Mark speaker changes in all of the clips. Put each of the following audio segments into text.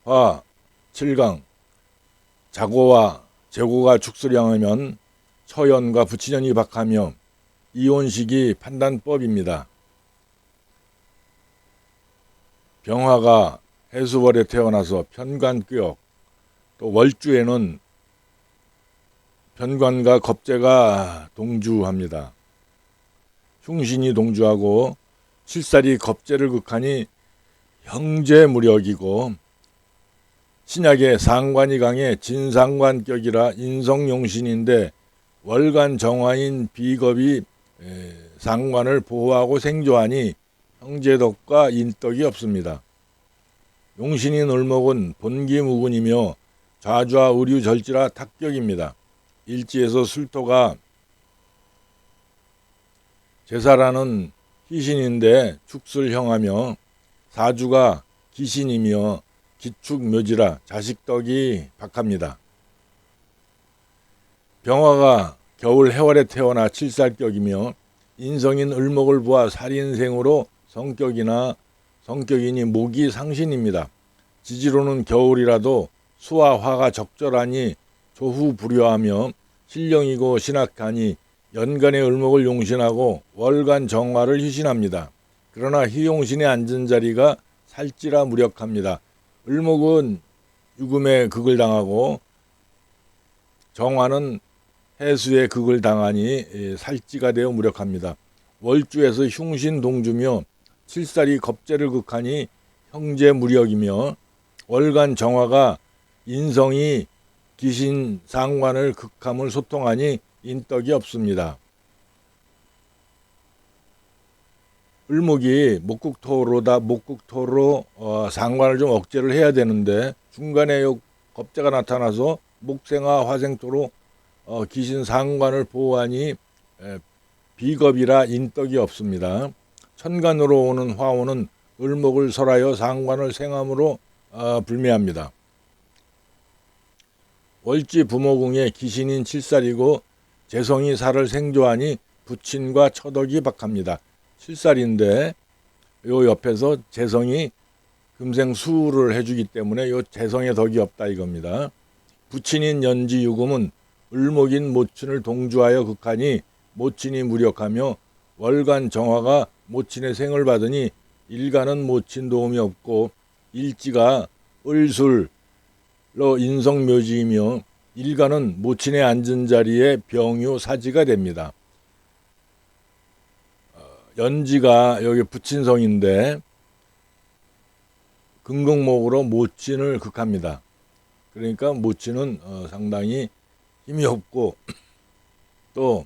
Speaker 1: 화, 7강, 자고와 제고가 축술형하면 처연과 부친연이 박하며 이혼식이 판단법입니다. 병화가 해수월에 태어나서 편관교역, 또 월주에는 편관과 겁재가 동주합니다. 흉신이 동주하고 칠살이 겁재를 극하니 형제무력이고, 신약의 상관이 강해 진상관격이라 인성용신인데 월간 정화인 비겁이 상관을 보호하고 생조하니 형제덕과 인덕이 없습니다. 용신인 을목은 본기무근이며 좌좌 의류절지라 탁격입니다. 일지에서 술토가 제사라는 희신인데 축술형하며 사주가 기신이며 기축묘지라 자식덕이 박합니다. 병화가 겨울 해월에 태어나 칠살격이며 인성인 을목을 보아 살인생으로 성격이니 목이 상신입니다. 지지로는 겨울이라도 수와 화가 적절하니 조후불효하며 신령이고 신학하니 연간의 을목을 용신하고 월간 정화를 희신합니다. 그러나 희용신에 앉은 자리가 살찌라 무력합니다. 을목은 유금의 극을 당하고 정화는 해수의 극을 당하니 살찌가 되어 무력합니다. 월주에서 흉신 동주며 칠살이 겁재를 극하니 형제 무력이며 월간 정화가 인성이 기신 상관을 극함을 소통하니 인덕이 없습니다. 을목이 목국토로 상관을 좀 억제를 해야 되는데 중간에 요 겁재가 나타나서 목생화 화생토로 기신 상관을 보호하니 비겁이라 인덕이 없습니다. 천간으로 오는 화오는 을목을 설하여 상관을 생함으로 불매합니다. 월지 부모궁의 기신인 칠살이고 재성이 살을 생조하니 부친과 처덕이 박합니다. 칠살인데 요 옆에서 재성이 금생수를 해주기 때문에 요 재성의 덕이 없다 이겁니다. 부친인 연지유금은 을목인 모친을 동주하여 극하니 모친이 무력하며 월간 정화가 모친의 생을 받으니 일간은 모친 도움이 없고 일지가 을술로 인성묘지이며 일간은 모친의 앉은 자리에 병유 사지가 됩니다. 연지가 여기 부친성인데 금극목으로 모친을 극합니다. 그러니까 모친은 상당히 힘이 없고 또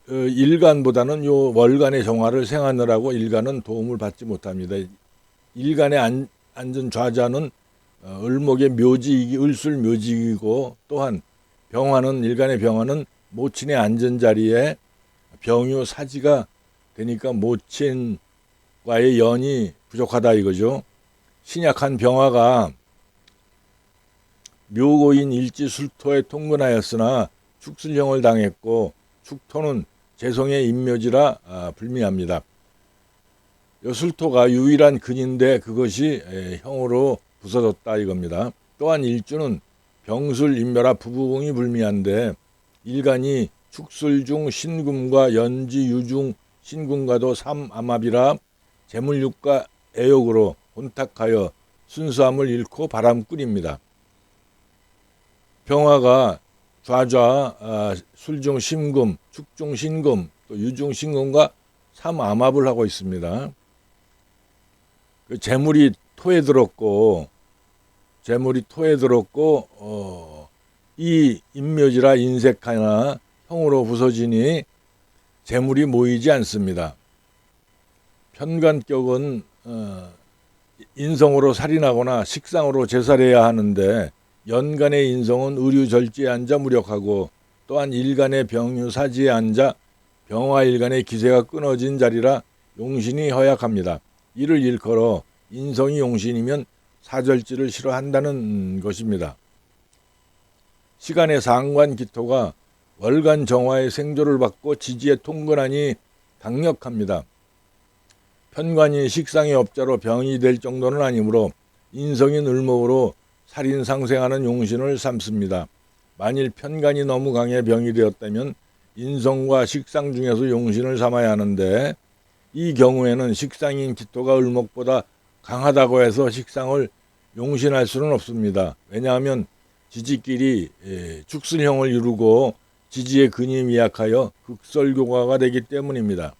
Speaker 1: 일간보다는 요 월간의 정화를 생하느라고 일간은 도움을 받지 못합니다. 일간에 앉은 좌자는 을목의 묘지, 을술 묘지이고 또한 일간의 병화는 모친의 앉은 자리에 병유 사지가 되니까 모친과의 연이 부족하다 이거죠. 신약한 병화가 묘고인 일지 술토에 통근하였으나 축술형을 당했고 축토는 재성의 인묘지라 불미합니다. 요 술토가 유일한 근인데 그것이 형으로 부서졌다 이겁니다. 또한 일주는 병술 인묘라 부부궁이 불미한데 일간이 축술중 신금과 연지유중 신금과도 삼암합이라 재물육과 애욕으로 혼탁하여 순수함을 잃고 바람꾼입니다. 병화가 좌좌 술중 심금, 축중 신금, 또 유중 신금과 삼암합을 하고 있습니다. 재물이 토에 들었고 이 인묘지라 인색하나 형으로 부서지니 재물이 모이지 않습니다. 편관격은 인성으로 살인하거나 식상으로 제살해야 하는데 연간의 인성은 의류절지에 앉아 무력하고 또한 일간의 병유사지에 앉아 병화일간의 기세가 끊어진 자리라 용신이 허약합니다. 이를 일컬어 인성이 용신이면 사절지를 싫어한다는 것입니다. 시간의 상관 기토가 월간 정화의 생조를 받고 지지에 통근하니 강력합니다. 편관이 식상의 업자로 병이 될 정도는 아니므로 인성인 을목으로 살인 상생하는 용신을 삼습니다. 만일 편관이 너무 강해 병이 되었다면 인성과 식상 중에서 용신을 삼아야 하는데, 이 경우에는 식상인 기토가 을목보다 강하다고 해서 식상을 용신할 수는 없습니다. 왜냐하면 지지끼리 축슬형을 이루고 지지의 근이 미약하여 극설교과가 되기 때문입니다.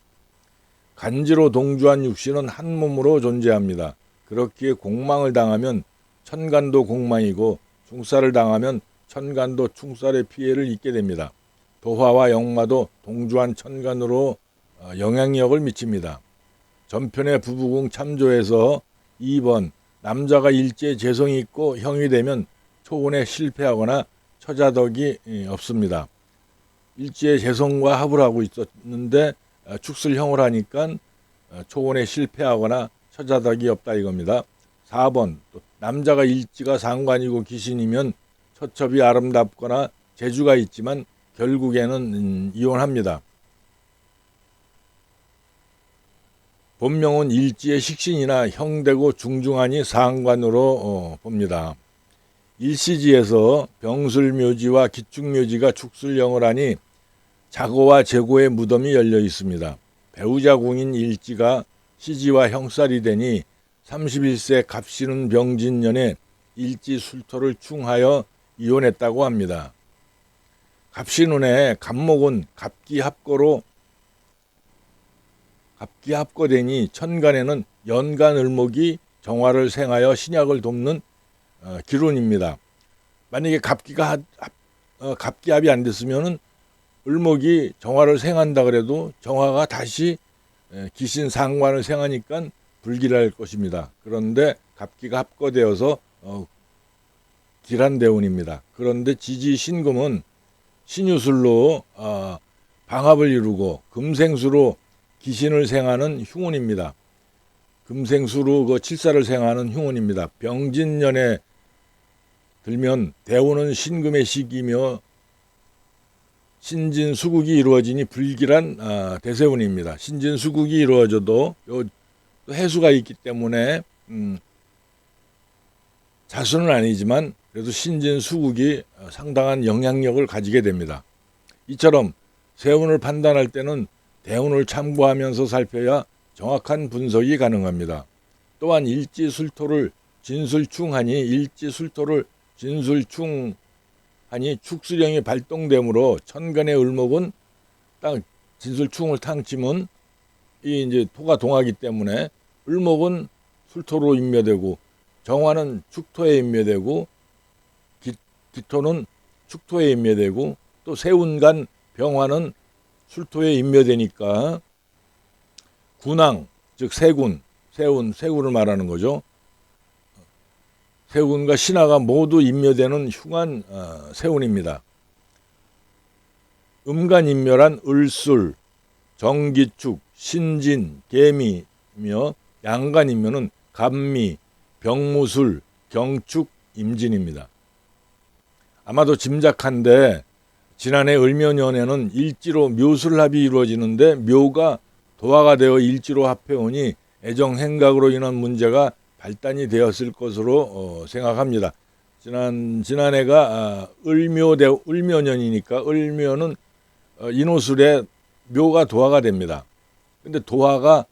Speaker 1: 간지로 동주한 육신은 한 몸으로 존재합니다. 그렇기에 공망을 당하면 천간도 공망이고 충살을 당하면 천간도 충살의 피해를 입게 됩니다. 도화와 역마도 동주한 천간으로 영향력을 미칩니다. 전편의 부부궁 참조에서 2번 남자가 일지에 재성이 있고 형이 되면 초혼에 실패하거나 처자덕이 없습니다. 일지에 재성과 합을 하고 있었는데 축슬형을 하니까 초혼에 실패하거나 처자덕이 없다 이겁니다. 4번 남자가 일지가 상관이고 기신이면 처첩이 아름답거나 재주가 있지만 결국에는 이혼합니다. 본명은 일지의 식신이나 형되고 중중하니 상관으로 봅니다. 일시지에서 병술묘지와 기축묘지가 축술형을 하니 자고와 재고의 무덤이 열려 있습니다. 배우자 궁인 일지가 시지와 형살이 되니 31세 갑신운 병진년에 일지 술토를 충하여 이혼했다고 합니다. 갑신운에 갑목은 갑기합거되니 천간에는 연간을목이 정화를 생하여 신약을 돕는 기운입니다. 만약에 갑기합이 안 됐으면은 을목이 정화를 생한다 그래도 정화가 다시 기신 상관을 생하니까 불길할 것입니다. 그런데 갑기가 합거되어서 길한대운입니다. 그런데 지지 신금은 신유술로 방합을 이루고 금생수로 기신을 생하는 흉운입니다. 금생수로 그 칠사를 생하는 흉운입니다. 병진년에 들면 대운은 신금의 시기며 신진수국이 이루어지니 불길한 대세운입니다. 신진수국이 이루어져도 해수가 있기 때문에 자수는 아니지만 그래도 신진수국이 상당한 영향력을 가지게 됩니다. 이처럼 세운을 판단할 때는 대운을 참고하면서 살펴야 정확한 분석이 가능합니다. 또한 일지술토를 진술충하니 축술형이 발동되므로 천간의 을목은 딱 진술충을 탕치면 이 이제 토가 동하기 때문에 을목은 술토로 임묘되고 정화는 축토에 임묘되고 기토는 축토에 임묘되고 또 세운간 병화는 술토에 임묘되니까 군왕 즉 세군을 말하는 거죠. 세운과 신화가 모두 임묘되는 흉한 세운입니다. 음간임묘란 을술, 정기축, 신진, 개미며 양간임묘는 간미, 병무술, 경축, 임진입니다. 아마도 짐작한데 지난해 을묘년에는 일지로 묘술합이 이루어지는데 묘가 도화가 되어 일지로 합해오니 애정행각으로 인한 문제가 발단이 되었을 것으로 생각합니다. 지난해가 을묘년이니까 을묘는 인호술에 묘가 도화가 됩니다. 근데 도화가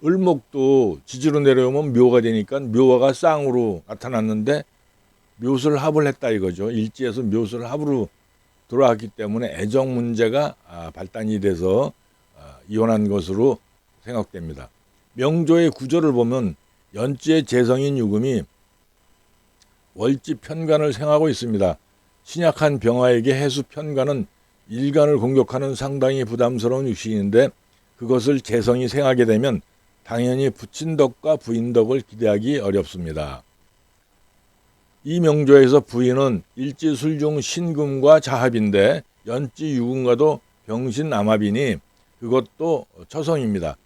Speaker 1: 을목도 지지로 내려오면 묘가 되니까 묘화가 쌍으로 나타났는데 묘술 합을 했다 이거죠. 일지에서 묘술 합으로 돌아왔기 때문에 애정 문제가 발단이 돼서 이혼한 것으로 생각됩니다. 명조의 구조를 보면 연지의 재성인 유금이 월지 편간을 생하고 있습니다. 신약한 병화에게 해수 편간은 일간을 공격하는 상당히 부담스러운 육신인데 그것을 재성이 생하게 되면 당연히 부친덕과 부인덕을 기대하기 어렵습니다. 이 명조에서 부인은 일지술중 신금과 자합인데 연지 유금과도 병신암합이니 그것도 처성입니다.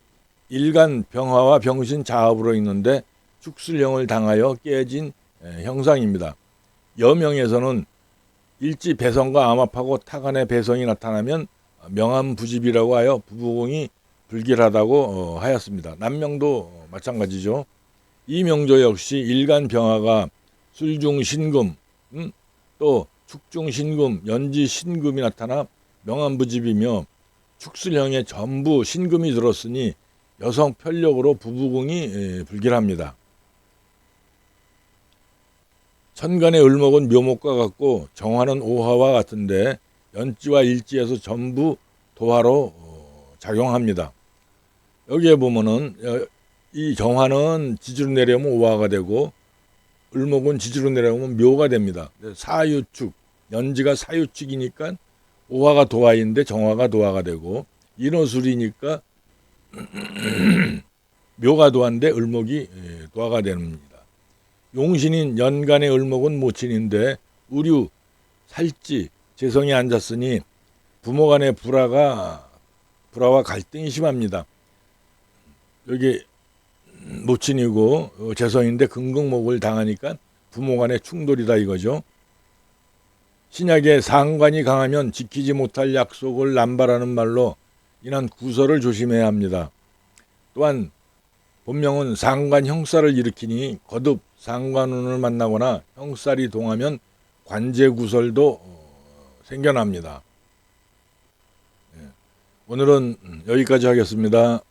Speaker 1: 일간 병화와 병신 자합으로 있는데 축술형을 당하여 깨진 형상입니다. 여명에서는 일지 배성과 암합하고 타간의 배성이 나타나면 명암부집이라고 하여 부부궁이 불길하다고 하였습니다. 남명도 마찬가지죠. 이 명조 역시 일간병화가 술중신금, 또 축중신금, 연지신금이 나타나 명암부집이며 축술형에 전부 신금이 들었으니 여성 편력으로 부부궁이 불길합니다. 천간의 을목은 묘목과 같고 정화는 오화와 같은데 연지와 일지에서 전부 도화로 작용합니다. 여기에 보면은 이 정화는 지지로 내려오면 오화가 되고 을목은 지지로 내려오면 묘가 됩니다. 사유축, 연지가 사유축이니까 오화가 도화인데 정화가 도화가 되고 인호술이니까 묘가 도화인데 을목이 도화가 됩니다. 용신인 연간의 을목은 모친인데 의류, 살찌, 재성이 앉았으니 부모 간의 불화와 갈등이 심합니다. 여기 모친이고 재성인데 금극목을 당하니까 부모 간의 충돌이다 이거죠. 신약에 상관이 강하면 지키지 못할 약속을 남발하는 말로 인한 구설을 조심해야 합니다. 또한 본명은 상관 형살을 일으키니 거듭 상관운을 만나거나 형살이 동하면 관제구설도 생겨납니다. 오늘은 여기까지 하겠습니다.